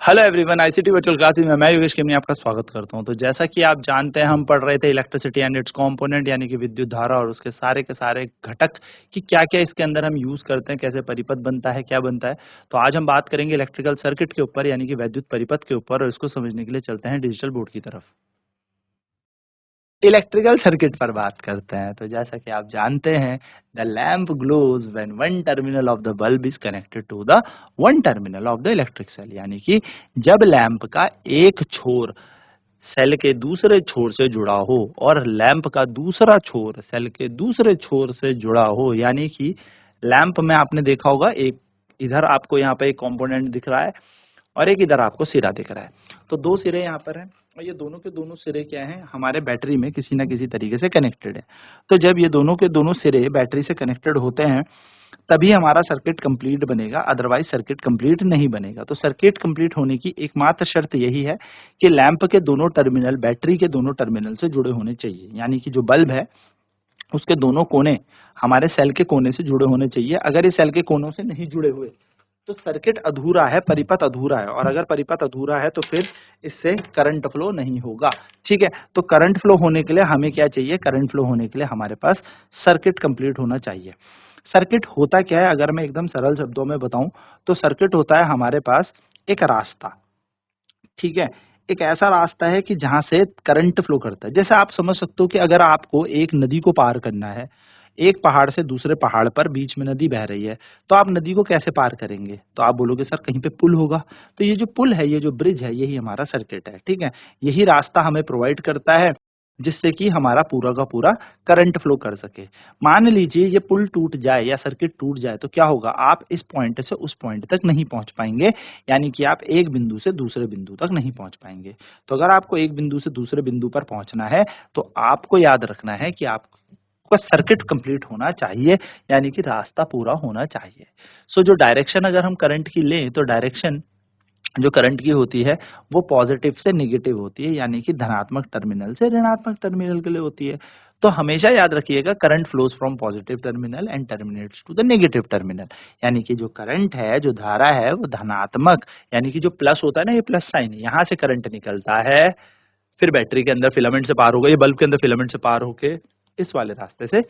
Hello everyone, ICT virtual classes में मैं योगेश केमनी आपका स्वागत करता हूं। तो जैसा कि आप जानते हैं, हम पढ़ रहे थे इलेक्ट्रिसिटी एंड इट्स कंपोनेंट, यानी कि विद्युत धारा और उसके सारे के सारे घटक कि क्या-क्या इसके अंदर हम यूज करते हैं, कैसे परिपथ बनता है, क्या बनता है। तो आज हम बात करेंगे इलेक्ट्रिकल सर्किट के ऊपर, यानी कि वैद्युत परिपथ के ऊपर, और इसको समझने के लिए चलते हैं डिजिटल बोर्ड की तरफ। इलेक्ट्रिकल सर्किट पर बात करते हैं। तो जैसा कि आप जानते हैं, the lamp glows when one terminal of the bulb is connected to the one terminal of the electric cell, यानी कि जब लैंप का एक छोर सेल के दूसरे छोर से जुड़ा हो और लैंप का दूसरा छोर सेल के दूसरे छोर से जुड़ा हो, यानी कि लैंप में आपने देखा होगा एक इधर आपको यहाँ पे एक कंपोनेंट दिख रहा है और एक इधर आपको सिरा दिख रहा है। तो दो सिरे यहाँ पर हैं और ये दोनों के दोनों सिरे क्या हैं, हमारे बैटरी में किसी ना किसी तरीके से कनेक्टेड है। तो जब ये दोनों के दोनों सिरे बैटरी से कनेक्टेड होते हैं तभी हमारा सर्किट कंप्लीट बनेगा, अदरवाइज सर्किट कंप्लीट नहीं बनेगा। तो सर्किट कंप्लीट होने की एकमात्र शर्त यही है कि लैंप के दोनों टर्मिनल बैटरी के दोनों टर्मिनल से जुड़े होने चाहिए, यानी कि जो बल्ब है उसके दोनों कोने हमारे सेल के कोने से जुड़े होने चाहिए। अगर ये सेल के कोनों से नहीं जुड़े हुए तो सर्किट अधूरा है, परिपथ अधूरा है, और अगर परिपथ अधूरा है तो फिर इससे करंट फ्लो नहीं होगा। ठीक है, तो करंट फ्लो होने के लिए हमें क्या चाहिए? करंट फ्लो होने के लिए हमारे पास सर्किट कंप्लीट होना चाहिए। सर्किट होता क्या है, अगर मैं एकदम सरल शब्दों में बताऊं तो सर्किट होता है हमारे पास एक रास्ता। ठीक है, एक ऐसा रास्ता है कि जहां से करंट फ्लो करता है। जैसे आप समझ सकते हो कि अगर आपको एक नदी को पार करना है, एक पहाड़ से दूसरे पहाड़ पर बीच में नदी बह रही है, तो आप नदी को कैसे पार करेंगे? तो आप बोलोगे सर कहीं पे पुल होगा। तो ये जो पुल है, ये जो ब्रिज है, यही हमारा सर्किट है। ठीक है, यही रास्ता हमें प्रोवाइड करता है जिससे कि हमारा पूरा का पूरा करंट फ्लो कर सके। मान लीजिए ये पुल टूट जाए या सर्किट टूट जाए तो क्या होगा? आप इस पॉइंट से उस पॉइंट तक नहीं पहुंच पाएंगे, यानी कि आप एक बिंदु से दूसरे बिंदु तक नहीं पहुंच पाएंगे। तो अगर आपको एक बिंदु से दूसरे बिंदु पर पहुंचना है तो आपको याद रखना है कि आपका सर्किट कंप्लीट होना चाहिए, यानी कि रास्ता पूरा होना चाहिए। सो जो डायरेक्शन अगर हम करंट की लें तो डायरेक्शन जो करंट की होती है वो पॉजिटिव से नेगेटिव होती है, यानी कि धनात्मक टर्मिनल से ऋणात्मक टर्मिनल के लिए होती है। तो हमेशा याद रखिएगा, current flows from positive terminal and terminates to the negative terminal, यानी कि जो करंट है, जो धारा है, वो धनात्मक, यानी कि जो प्लस होता है ना, ये प्लस साइन, यहाँ से करंट निकलता है, फिर बैटरी के अंदर फिलामेंट से पार होगा, ये बल्ब के अंदर फिलामेंट से पार होके इस वाले रास्ते से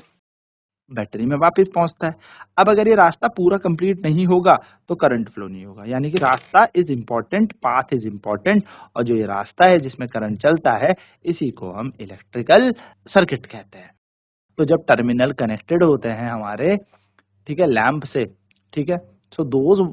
बैटरी में वापस पहुंचता है। अब अगर ये रास्ता पूरा कंप्लीट नहीं होगा तो करंट फ्लो नहीं होगा, यानी कि रास्ता is important, path is important, और जो ये रास्ता है जिसमें करंट चलता है इसी को हम इलेक्ट्रिकल सर्किट कहते हैं। तो जब टर्मिनल कनेक्टेड होते हैं हमारे, ठीक है, लैंप से, ठीक है, so those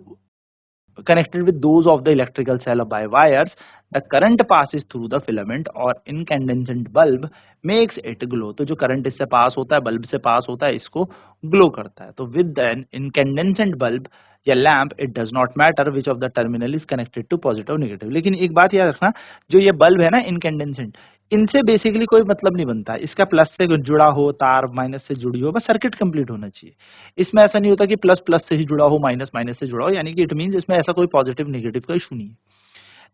connected with those of the electrical cell by wires, the current passes through the filament or incandescent bulb makes it glow। तो जो करंट इससे पास होता है, बल्ब से पास होता है, इसको ग्लो करता है। तो विद एन incandescent bulb या lamp, it does not matter which of the terminal is connected to positive negative. लेकिन एक बात याद रखना, जो ये बल्ब है ना इनकैंडेंसेंट, इनसे बेसिकली कोई मतलब नहीं बनता। इसका प्लस से जुड़ा हो, तार माइनस से जुड़ी हो, बस सर्किट कंप्लीट होना चाहिए। इसमें ऐसा नहीं होता कि प्लस प्लस से ही जुड़ा हो, माइनस माइनस से जुड़ा हो, यानी कि इट मींस इसमें ऐसा कोई पॉजिटिव नेगेटिव का इशू नहीं है।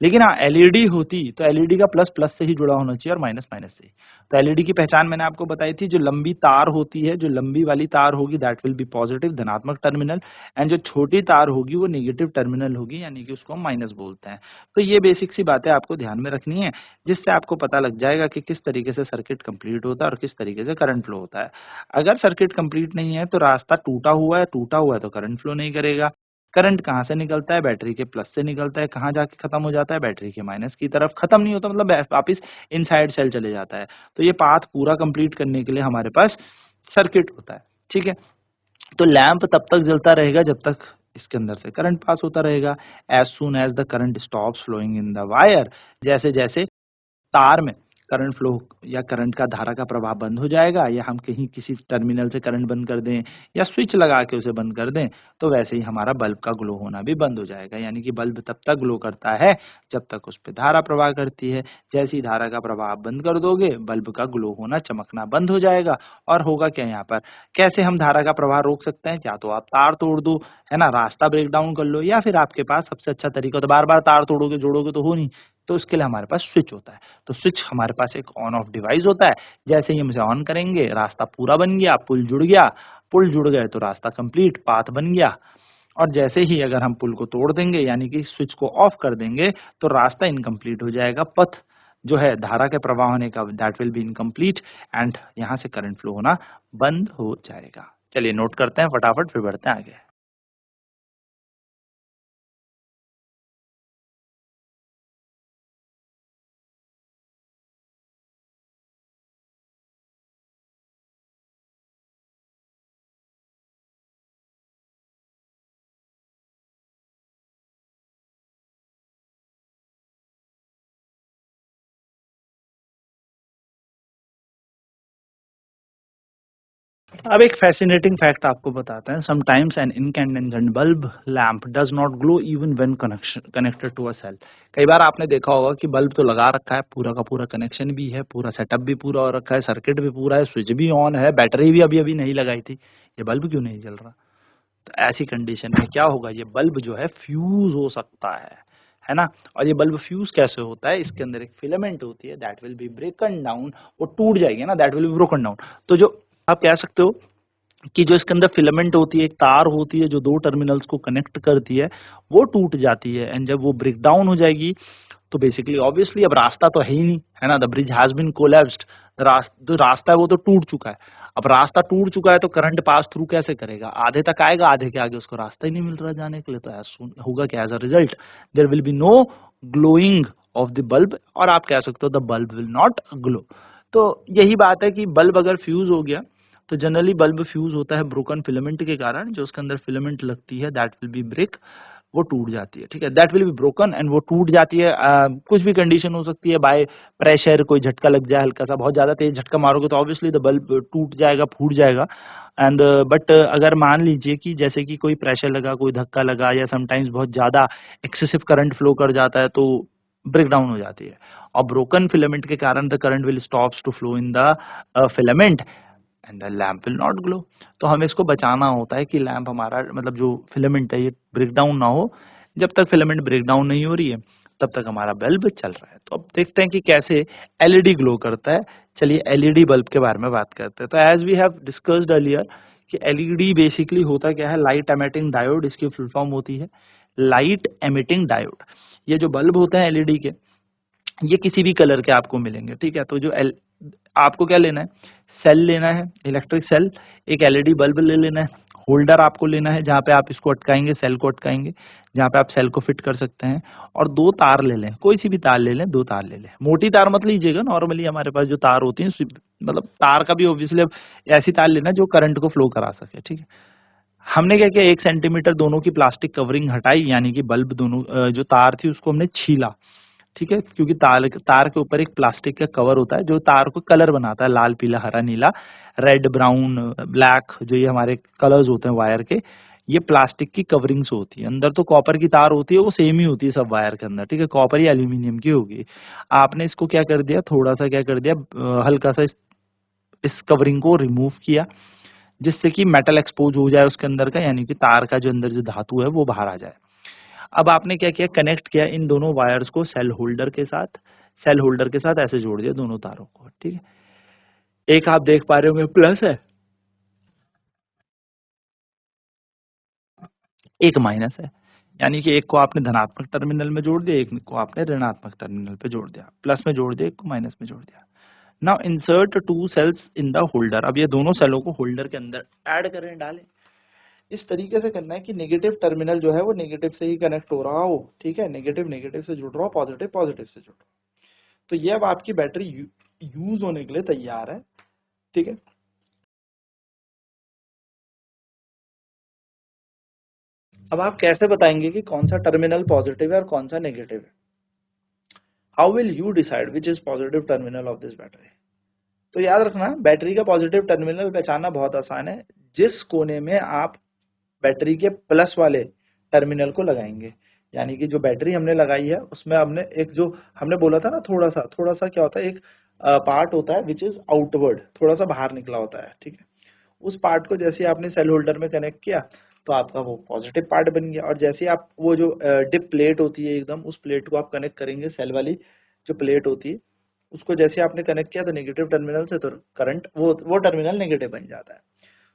लेकिन हाँ, एलईडी होती तो एलईडी का प्लस प्लस से ही जुड़ा होना चाहिए और माइनस माइनस से ही। तो एलईडी की पहचान मैंने आपको बताई थी, जो लंबी तार होती है, जो लंबी वाली तार होगी दैट विल बी पॉजिटिव, धनात्मक टर्मिनल, एंड जो छोटी तार होगी वो नेगेटिव टर्मिनल होगी, यानी कि उसको हम माइनस बोलते हैं। तो ये बेसिक सी बातें आपको ध्यान में रखनी है, जिससे आपको पता लग जाएगा कि किस तरीके से सर्किट कंप्लीट होता है और किस तरीके से करंट फ्लो होता है। अगर सर्किट कंप्लीट नहीं है तो रास्ता टूटा हुआ है तो करंट फ्लो नहीं करेगा। करंट कहाँ से निकलता है? बैटरी के प्लस से निकलता है। कहाँ जाके खत्म हो जाता है? बैटरी के माइनस की तरफ। खत्म नहीं होता मतलब वापिस इनसाइड सेल चले जाता है। तो ये पाथ पूरा कंप्लीट करने के लिए हमारे पास सर्किट होता है। ठीक है, तो लैंप तब तक जलता रहेगा जब तक इसके अंदर से करंट पास होता रहेगा। As soon as the current stops flowing in the wire, जैसे जैसे तार में करंट फ्लो या करंट का धारा का प्रवाह बंद हो जाएगा, या हम कहीं किसी टर्मिनल से करंट बंद कर दें या स्विच लगा के उसे बंद कर दें, तो वैसे ही हमारा बल्ब का ग्लो होना भी बंद हो जाएगा। यानी कि बल्ब तब तक ग्लो करता है जब तक उस पर धारा प्रवाह करती है। जैसे ही धारा का प्रवाह आप बंद कर दोगे, बल्ब का ग्लो होना, चमकना बंद हो जाएगा। और होगा क्या यहाँ पर? कैसे हम धारा का प्रवाह रोक सकते हैं? या तो आप तार तोड़ दो, है ना, रास्ता ब्रेक डाउन कर लो, या फिर आपके पास सबसे अच्छा तरीका, तो बार बार तार तोड़ोगे जोड़ोगे तो हो नहीं, तो उसके लिए हमारे पास स्विच होता है। तो स्विच हमारे पास एक ऑन ऑफ डिवाइस होता है। जैसे ही हम इसे ऑन करेंगे, रास्ता पूरा बन गया, पुल जुड़ गया, पुल जुड़ गए तो रास्ता कंप्लीट, पाथ बन गया। और जैसे ही अगर हम पुल को तोड़ देंगे यानी कि स्विच को ऑफ कर देंगे तो रास्ता इनकम्प्लीट हो जाएगा, पथ जो है धारा के प्रवाह होने का that will be incomplete and यहाँ से करंट फ्लो होना बंद हो जाएगा। चलिए नोट करते हैं फटाफट, फिर बढ़ते हैं आगे। अब एक फैसिनेटिंग फैक्ट आपको बताते हैं। Sometimes an incandescent bulb lamp does not glow even when connected to a cell. कई बार आपने देखा होगा कि बल्ब तो लगा रखा है, पूरा का पूरा कनेक्शन भी है, पूरा सेटअप भी पूरा हो रखा है, सर्किट भी पूरा है, स्विच भी ऑन है, बैटरी भी अभी अभी नहीं लगाई थी, ये बल्ब क्यों नहीं जल रहा? तो ऐसी कंडीशन में क्या होगा, ये बल्ब जो है फ्यूज हो सकता है ना। और ये बल्ब फ्यूज कैसे होता है, इसके अंदर एक फिलामेंट होती है दैट विल बी ब्रेकन डाउन, वो टूट जाएगी ना, that will be broken down. तो जो आप कह सकते हो कि जो इसके अंदर फिलामेंट होती है, एक तार होती है जो दो टर्मिनल्स को कनेक्ट करती है, वो टूट जाती है एंड जब वो ब्रेक डाउन हो जाएगी तो बेसिकली ऑब्वियसली अब रास्ता तो है ही नहीं, है ना, the bridge has been collapsed, जो रास्ता है वो तो टूट चुका है। अब रास्ता टूट चुका है तो करंट पास थ्रू कैसे करेगा, आधे तक आएगा, आधे के आगे उसको रास्ता ही नहीं मिल रहा जाने के लिए, तो ऐसा होगा क्या, as a result there will be no glowing of the bulb, और आप कह सकते हो the bulb will not glow. तो यही बात है कि बल्ब अगर फ्यूज हो गया तो जनरली बल्ब फ्यूज होता है ब्रोकन फिलामेंट के कारण, जो उसके अंदर फिलामेंट लगती है दैट विल बी ब्रेक, वो टूट जाती है, ठीक है, that will be broken and वो टूट जाती है। कुछ भी कंडीशन हो सकती है, बाय प्रेशर कोई झटका लग जाए हल्का सा, बहुत ज्यादा तेज झटका मारोगे तो ऑब्वियसली द बल्ब टूट जाएगा, फूट जाएगा। एंड बट अगर मान लीजिए कि जैसे कि कोई प्रेशर लगा, कोई धक्का लगा, या समटाइम्स बहुत ज्यादा एक्सेसिव करंट फ्लो कर जाता है तो ब्रेक डाउन हो जाती है, और ब्रोकन फिलामेंट के कारण the current will stops to flow in the filament and the lamp will not glow. तो हमें इसको बचाना होता है कि लैंप हमारा मतलब जो फिलामेंट है ये ब्रेक डाउन ना हो। जब तक फिलामेंट ब्रेक डाउन नहीं हो रही है तब तक हमारा बल्ब चल रहा है। तो अब देखते हैं कि कैसे एलईडी ग्लो करता है। चलिए एलईडी बल्ब के बारे में बात करते हैं। तो as we have discussed earlier कि एलईडी बेसिकली होता क्या है, लाइट एमिटिंग डायोड, इसकी फुल फॉर्म होती है लाइट एमिटिंग डायोड। ये जो बल्ब होते हैं एलईडी के, ये किसी भी कलर के आपको मिलेंगे, ठीक है। तो जो आपको क्या लेना है, सेल लेना है, इलेक्ट्रिक सेल, एक एलईडी बल्ब ले लेना है, होल्डर आपको लेना है जहाँ पे आप इसको अटकाएंगे, सेल को अटकाएंगे, जहाँ पे आप सेल को फिट कर सकते हैं, और दो तार ले लें, कोई सी भी तार ले लें, दो तार ले लें, मोटी तार मत लीजिएगा, नॉर्मली हमारे पास जो तार होती है, मतलब तार का भी ऑब्वियसली अब ऐसी तार लेना जो करंट को फ्लो करा सके, ठीक है। हमने क्या किया, 1 सेंटीमीटर दोनों की प्लास्टिक कवरिंग हटाई, यानी कि बल्ब दोनों जो तार थी उसको हमने छीला, ठीक है, क्योंकि तार तार के ऊपर एक प्लास्टिक का कवर होता है जो तार को कलर बनाता है, लाल पीला हरा नीला रेड ब्राउन ब्लैक, जो ये हमारे कलर्स होते हैं वायर के, ये प्लास्टिक की कवरिंग्स होती है। अंदर तो कॉपर की तार होती है, वो सेम ही होती है सब वायर के अंदर, ठीक है, कॉपर या एल्यूमिनियम की होगी। आपने इसको क्या कर दिया, थोड़ा सा क्या कर दिया, हल्का सा इस कवरिंग को रिमूव किया, जिससे कि मेटल एक्सपोज हो जाए उसके अंदर का, यानी कि तार का जो अंदर जो धातु है वो बाहर आ जाए। अब आपने क्या किया, कनेक्ट किया इन दोनों वायर्स को सेल होल्डर के साथ, सेल होल्डर के साथ ऐसे जोड़ दिया दोनों तारों को, ठीक है। एक आप देख पा रहे होंगे प्लस है, एक माइनस है, यानी कि एक को आपने धनात्मक टर्मिनल में जोड़ दिया, एक को आपने ऋणात्मक टर्मिनल पे जोड़ दिया, प्लस में जोड़ दिया, एक को माइनस में जोड़ दिया। Now insert two cells in the holder. अब ये दोनों सेलों को होल्डर के अंदर ऐड करें, डालें। इस तरीके से करना है कि नेगेटिव टर्मिनल जो है वो नेगेटिव से ही कनेक्ट हो रहा हो, ठीक है, नेगेटिव नेगेटिव से जुड़ रहा हो, पॉजिटिव पॉजिटिव से जुड़ रहा हो। तो ये अब आपकी बैटरी यूज होने के लिए तैयार है, ठीक है। अब आप कैसे बताएंगे कि कौन सा टर्मिनल पॉजिटिव है और कौन सा नेगेटिव है? How will you decide which is positive terminal of this battery? तो याद रखना, बैटरी का पॉजिटिव टर्मिनल पहचानना बहुत आसान है। जिस कोने में आप बैटरी के प्लस वाले टर्मिनल को लगाएंगे, यानी कि जो बैटरी हमने लगाई है उसमें हमने एक जो हमने बोला था ना, थोड़ा सा क्या होता है, एक पार्ट होता है विच इज आउटवर्ड, थोड़ा सा बाहर निकला होता है, ठीक है। उस पार्ट को जैसे आपने सेल होल्डर में कनेक्ट किया तो आपका वो पॉजिटिव पार्ट बन गया, और जैसे आप वो जो डिप प्लेट होती है एकदम, उस प्लेट को आप कनेक्ट करेंगे, सेल वाली जो प्लेट होती है उसको जैसे आपने कनेक्ट किया तो नेगेटिव टर्मिनल से, तो करंट वो टर्मिनल नेगेटिव बन जाता है।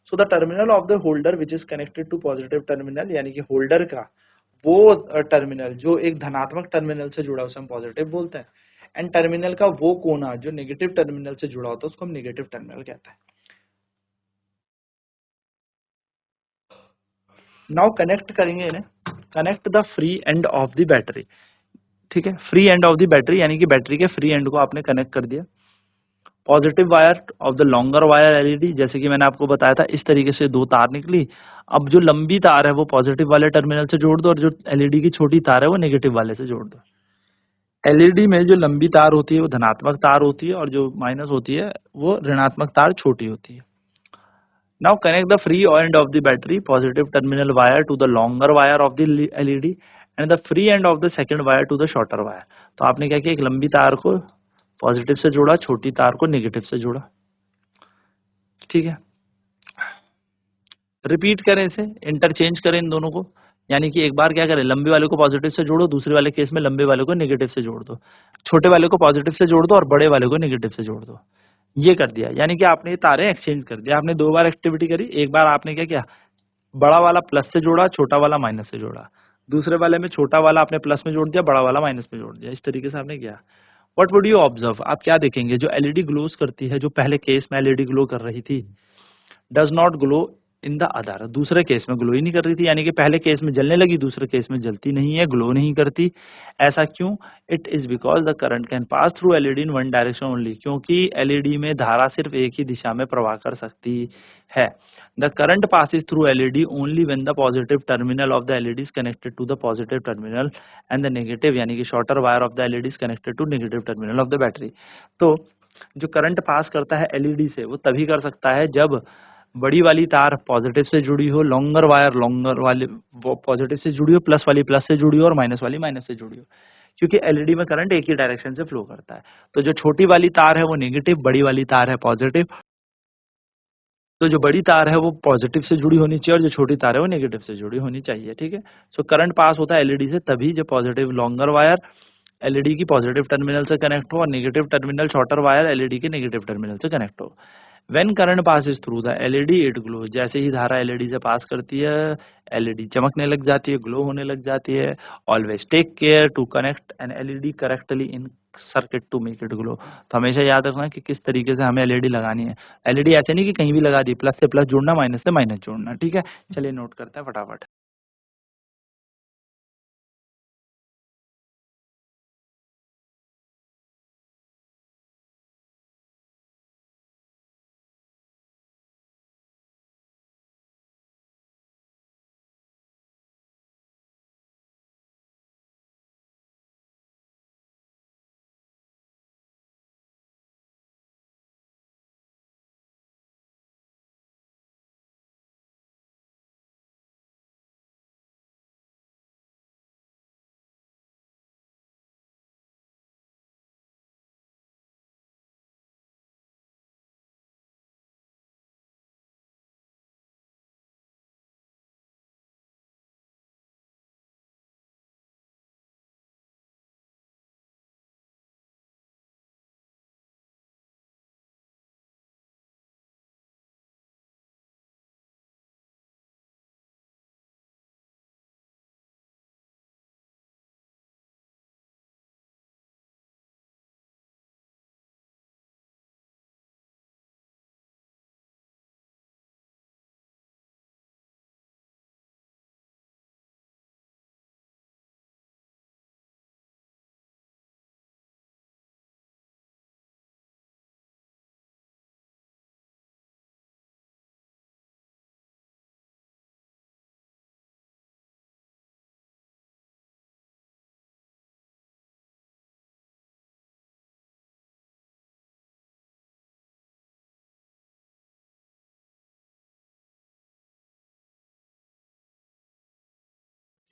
So the terminal of the holder which is connected to positive terminal, यानी कि होल्डर का वो टर्मिनल जो एक धनात्मक टर्मिनल से जुड़ा उसे हम पॉजिटिव बोलते हैं, एंड टर्मिनल का वो कोना जो नेगेटिव टर्मिनल से जुड़ा होता है उसको हम नेगेटिव टर्मिनल कहते हैं। नाउ कनेक्ट करेंगे इन्हें, connect the free end of the battery, ठीक है, free end of the battery यानी कि बैटरी के फ्री एंड को आपने कनेक्ट कर दिया। Positive wire of the longer wire LED, जैसे कि मैंने आपको बताया था इस तरीके से दो तार निकली। अब जो लंबी तार है वो पॉजिटिव वाले टर्मिनल से जोड़ दो और जो एलईडी की छोटी तार है वो नेगेटिव वाले से जोड़ दो। एलईडी में जो लंबी तार होती है वो धनात्मक तार होती है और जो माइनस होती है वो ऋणात्मक तार छोटी होती है। Now connect the free end of the battery positive terminal wire to the longer wire of the LED and the free end of the second wire to the shorter wire. तो आपने क्या किया, एक लंबी तार को पॉजिटिव से जोड़ा, छोटी तार को नेगेटिव से जोड़ा, ठीक है। रिपीट करें इसे, इंटरचेंज करें इन दोनों को, यानी कि एक बार क्या करें, लंबे वाले को पॉजिटिव से जोड़ो, दूसरे वाले केस में लंबे वाले को नेगेटिव से जोड़ दो, छोटे वाले को पॉजिटिव से जोड़ दो और बड़े वाले को नेगेटिव से जोड़ दो। ये कर दिया, यानी कि आपने ये तारे एक्सचेंज कर दिया। आपने दो बार एक्टिविटी करी, एक बार आपने क्या किया, बड़ा वाला प्लस से जोड़ा, छोटा वाला माइनस से जोड़ा, दूसरे वाले में छोटा वाला आपने प्लस में जोड़ दिया, बड़ा वाला माइनस में जोड़ दिया, इस तरीके से आपने किया। व्हाट वुड यू ऑब्जर्व, आप क्या देखेंगे, जो एलईडी ग्लोज करती है, जो पहले केस में एलईडी ग्लो कर रही थी, does not glow in the other, दूसरे केस में ग्लो ही नहीं कर रही थी, यानी कि पहले केस में जलने लगी, दूसरे केस में जलती नहीं है, ग्लो नहीं करती। ऐसा क्यों? It is because the current can pass through LED in one direction only, क्योंकि एलईडी में धारा सिर्फ एक ही दिशा में प्रवाह कर सकती है। The current passes through LED only when the positive terminal of the LED is connected to the positive terminal and the negative, यानी कि shorter wire of the LED is connected to negative terminal of the battery. तो जो current pass करता है LED से वो तभी कर सकता है जब बड़ी वाली तार पॉजिटिव से जुड़ी हो, लॉन्गर वायर लॉन्गर वाले वो पॉजिटिव से जुड़ी हो, प्लस वाली प्लस से जुड़ी हो और माइनस वाली माइनस से जुड़ी हो, क्योंकि एलईडी में करंट एक ही डायरेक्शन से फ्लो करता है। तो जो छोटी वाली तार है वो नेगेटिव, बड़ी वाली तार है पॉजिटिव। तो जो बड़ी तार है वो पॉजिटिव से जुड़ी होनी चाहिए और जो छोटी तार है वो नेगेटिव से जुड़ी होनी चाहिए, ठीक है। सो करंट पास होता है एलईडी से तभी जब पॉजिटिव लॉन्गर वायर एलईडी की पॉजिटिव टर्मिनल से कनेक्ट हो और negative terminal shorter wire LED के नेगेटिव टर्मिनल से कनेक्ट हो। When current passes through the LED it glow, जैसे ही धारा एलईडी से पास करती है एलईडी चमकने लग जाती है, ग्लो होने लग जाती है। Always take care to connect an LED correctly in circuit to make it glow. तो हमेशा याद रखना कि किस तरीके से हमें एलईडी लगानी है। एलईडी ऐसे नहीं कि कहीं भी लगा दी, प्लस से प्लस जोड़ना, माइनस से माइनस जोड़ना, ठीक है। चलिए नोट करते हैं फटाफट।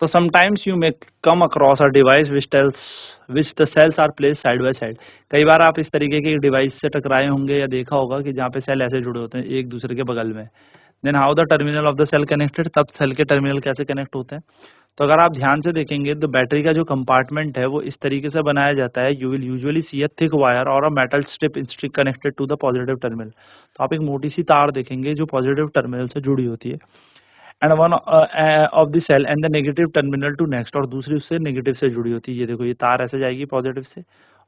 तो sometimes you may come across a device which the cells are place side by side. कई बार आप इस तरीके के डिवाइस से टकराए होंगे या देखा होगा कि जहाँ पे सेल ऐसे जुड़े होते हैं एक दूसरे के बगल में। Then how the terminal of the cell connected, तब सेल के टर्मिनल कैसे कनेक्ट होते हैं। तो अगर आप ध्यान से देखेंगे तो बैटरी का जो कंपार्टमेंट है वो इस तरीके से बनाया जाता है, you will usually see a thick wire और a metal strip connected to the positive terminal. तो आप एक मोटी सी तार देखेंगे जो पॉजिटिव टर्मिनल से जुड़ी होती है, and one of the cell and the negative terminal to next, और दूसरी उससे नेगेटिव से जुड़ी होती है। ये देखो, ये तार ऐसे जाएगी पॉजिटिव से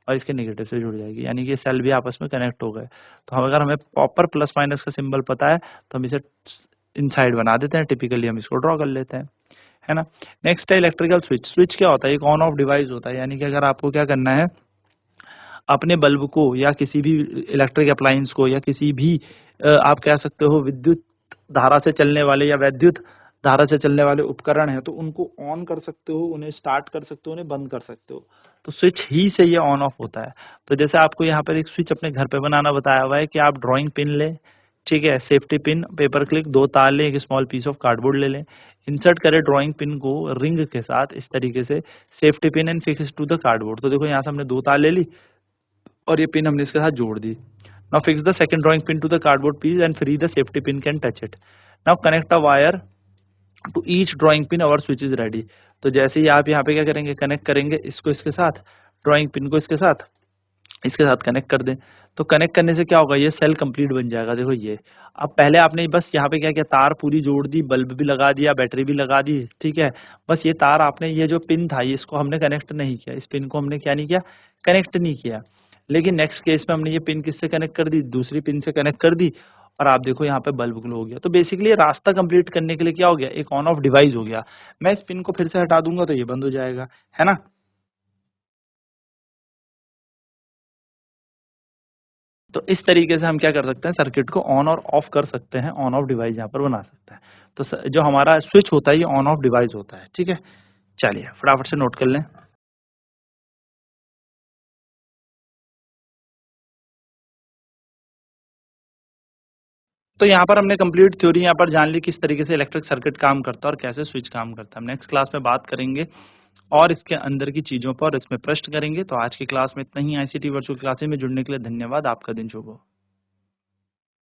और इसके नेगेटिव से जुड़ जाएगी, यानी कि सेल भी आपस में कनेक्ट हो गए। तो हम अगर हमें प्रॉपर प्लस माइनस का सिंबल पता है तो हम इसे इनसाइड बना देते हैं, टिपिकली हम इसको ड्रॉ कर लेते हैं, है ना। नेक्स्ट है इलेक्ट्रिकल स्विच। स्विच क्या होता है, एक ऑन ऑफ डिवाइस होता है, यानी कि अगर आपको क्या करना है, अपने बल्ब को या किसी भी इलेक्ट्रिक अप्लायंस को या किसी भी आप कह सकते हो विद्युत धारा से चलने वाले या वैद्युत धारा से चलने वाले उपकरण हैं, तो उनको ऑन कर सकते हो, उन्हें स्टार्ट कर सकते हो, उन्हें बंद कर सकते हो। तो स्विच ही से ये ऑन ऑफ होता है। तो जैसे आपको यहाँ पर एक स्विच अपने घर पे बनाना बताया हुआ है कि आप ड्राइंग पिन लें, ठीक है, सेफ्टी पिन, पेपर क्लिक, 2 तार लें, एक स्मॉल पीस ऑफ कार्डबोर्ड ले लें, इंसर्ट करें ड्राइंग पिन को रिंग के साथ इस तरीके से, safety pin and fix to the cardboard. तो देखो यहाँ से हमने 2 तार ले ली और ये पिन हमने इसके साथ जोड़ दी। Now fix the second drawing pin to the cardboard piece and free the safety pin can touch it. Now connect a wire to each drawing pin, और स्विच इज रेडी। तो जैसे ही आप यहाँ पे क्या करेंगे, कनेक्ट करेंगे इसको इसके साथ, ड्राइंग पिन को इसके साथ कनेक्ट कर दें। तो कनेक्ट करने से क्या होगा, ये सेल कंप्लीट बन जाएगा। देखो ये, अब पहले आपने बस यहाँ पे क्या किया, तार पूरी जोड़ दी, बल्ब भी लगा दिया, बैटरी भी लगा दी, ठीक है। बस ये तार आपने, ये जो पिन था ये इसको हमने कनेक्ट नहीं किया, इस पिन को हमने क्या नहीं किया, कनेक्ट नहीं किया। लेकिन नेक्स्ट केस में हमने ये पिन किससे कनेक्ट कर दी, दूसरी पिन से कनेक्ट कर दी, और आप देखो यहाँ पे बल्ब ग्लो हो गया। तो बेसिकली ये रास्ता कंप्लीट करने के लिए क्या हो गया, एक ऑन ऑफ डिवाइस हो गया। मैं इस पिन को फिर से हटा दूंगा तो ये बंद हो जाएगा, है ना। तो इस तरीके से हम क्या कर सकते हैं, सर्किट को ऑन और ऑफ कर सकते हैं, ऑन ऑफ डिवाइस यहाँ पर बना सकते हैं। तो जो हमारा स्विच होता है ये ऑन ऑफ डिवाइस होता है, ठीक है। चलिए फटाफट से नोट कर लें। तो यहाँ पर हमने कंप्लीट थ्योरी यहाँ पर जान ली, किस तरीके से इलेक्ट्रिक सर्किट काम करता है और कैसे स्विच काम करता है। हम नेक्स्ट क्लास में बात करेंगे और इसके अंदर की चीज़ों पर इसमें प्रश्न करेंगे। तो आज की क्लास में इतना ही। आईसीटी वर्चुअल क्लासेस में जुड़ने के लिए धन्यवाद। आपका दिन शुभ हो।